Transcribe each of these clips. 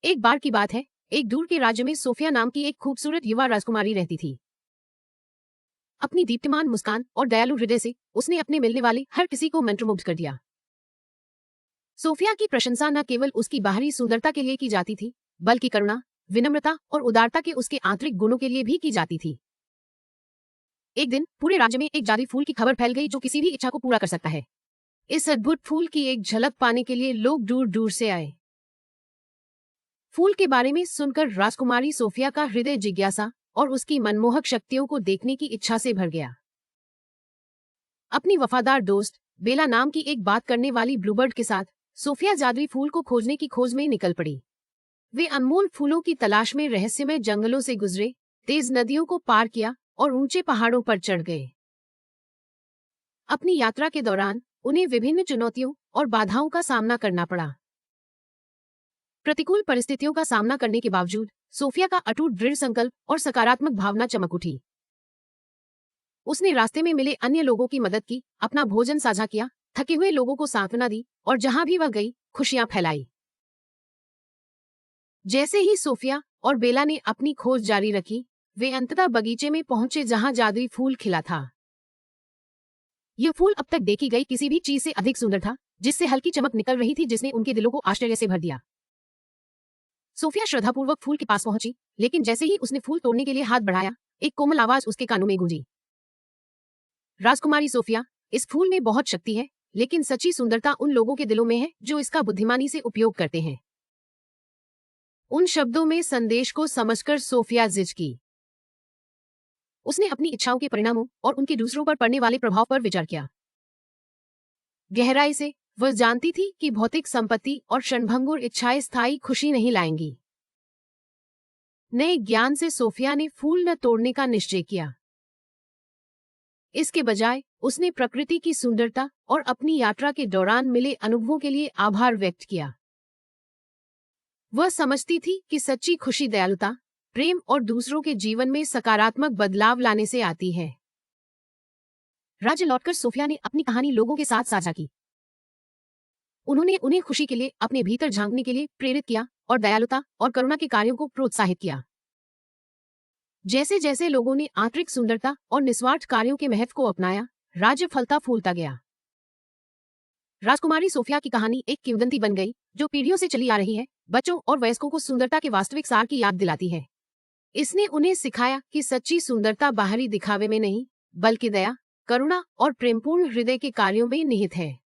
एक बार की बात है, एक दूर के राज्य में सोफिया नाम की एक खूबसूरत युवा राजकुमारी रहती थी। अपनी दीप्तिमान मुस्कान और दयालु हृदय से उसने अपने मिलने वाले हर किसी को मंत्रमुग्ध कर दिया। सोफिया की प्रशंसा न केवल उसकी बाहरी सुंदरता के लिए की जाती थी, बल्कि करुणा, विनम्रता और उदारता के उसके आंतरिक गुणों के लिए भी की जाती थी। एक दिन पूरे राज्य में एक जादुई फूल की खबर फैल गई जो किसी भी इच्छा को पूरा कर सकता है। इस अद्भुत फूल की एक झलक पाने के लिए लोग दूर दूर से आए। फूल के बारे में सुनकर राजकुमारी सोफिया का हृदय जिज्ञासा और उसकी मनमोहक शक्तियों को देखने की इच्छा से भर गया। अपनी वफादार दोस्त बेला नाम की एक बात करने वाली ब्लूबर्ड के साथ सोफिया जादुई फूल को खोजने की खोज में निकल पड़ी। वे अनमोल फूलों की तलाश में रहस्यमय जंगलों से गुजरे, तेज नदियों को पार किया और ऊंचे पहाड़ों पर चढ़ गए। अपनी यात्रा के दौरान उन्हें विभिन्न चुनौतियों और बाधाओं का सामना करना पड़ा। प्रतिकूल परिस्थितियों का सामना करने के बावजूद सोफिया का अटूट दृढ़ संकल्प और सकारात्मक भावना चमक उठी। उसने रास्ते में मिले अन्य लोगों की मदद की, अपना भोजन साझा किया, थके हुए लोगों को सांत्वना दी और जहां भी वह गई खुशियां फैलाई। जैसे ही सोफिया और बेला ने अपनी खोज जारी रखी, वे अंततः बगीचे में पहुंचे जहां जादुई फूल खिला था। यह फूल अब तक देखी गई किसी भी चीज से अधिक सुंदर था, जिससे हल्की चमक निकल रही थी जिसने उनके दिलों को आश्चर्य से भर दिया। सोफिया श्रद्धापूर्वक फूल के पास पहुंची, लेकिन जैसे ही उसने फूल तोड़ने के लिए हाथ बढ़ाया, एक कोमल आवाज उसके कानों में गूंजी। राजकुमारी सोफिया, इस फूल में बहुत शक्ति है, लेकिन सच्ची सुंदरता उन लोगों के दिलों में है जो इसका बुद्धिमानी से उपयोग करते हैं। उन शब्दों में संदेश को समझकर सोफिया जिज की। उसने अपनी इच्छाओं के परिणामों और उनके दूसरों पर पड़ने वाले प्रभाव पर विचार किया। गहराई से वह जानती थी कि भौतिक संपत्ति और क्षणभंगुर इच्छाएं स्थायी खुशी नहीं लाएंगी। नए ज्ञान से सोफिया ने फूल न तोड़ने का निश्चय किया। इसके बजाय उसने प्रकृति की सुंदरता और अपनी यात्रा के दौरान मिले अनुभवों के लिए आभार व्यक्त किया। वह समझती थी कि सच्ची खुशी दयालुता, प्रेम और दूसरों के जीवन में सकारात्मक बदलाव लाने से आती है। राज्य लौटकर सोफिया ने अपनी कहानी लोगों के साथ साझा की। उन्होंने उन्हें खुशी के लिए अपने भीतर झांकने के लिए प्रेरित किया और दयालुता और करुणा के कार्यों को प्रोत्साहित किया। जैसे जैसे लोगों ने आंतरिक सुंदरता और निस्वार्थ कार्यों के महत्व को अपनाया, राज्य फलता फूलता गया। राजकुमारी सोफिया की कहानी एक किंवदंती बन गई जो पीढ़ियों से चली आ रही है, बच्चों और वयस्कों को सुंदरता के वास्तविक सार की याद दिलाती है। इसने उन्हें सिखाया कि सच्ची सुंदरता बाहरी दिखावे में नहीं, बल्कि दया, करुणा और प्रेमपूर्ण हृदय के कार्यों में निहित है।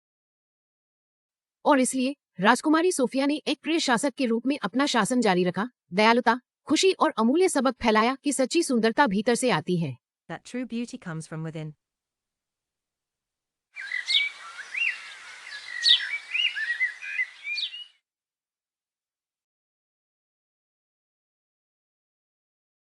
और इसलिए राजकुमारी सोफिया ने एक प्रिय शासक के रूप में अपना शासन जारी रखा, दयालुता, खुशी और अमूल्य सबक फैलाया कि सच्ची सुंदरता भीतर से आती है। That true beauty comes from within.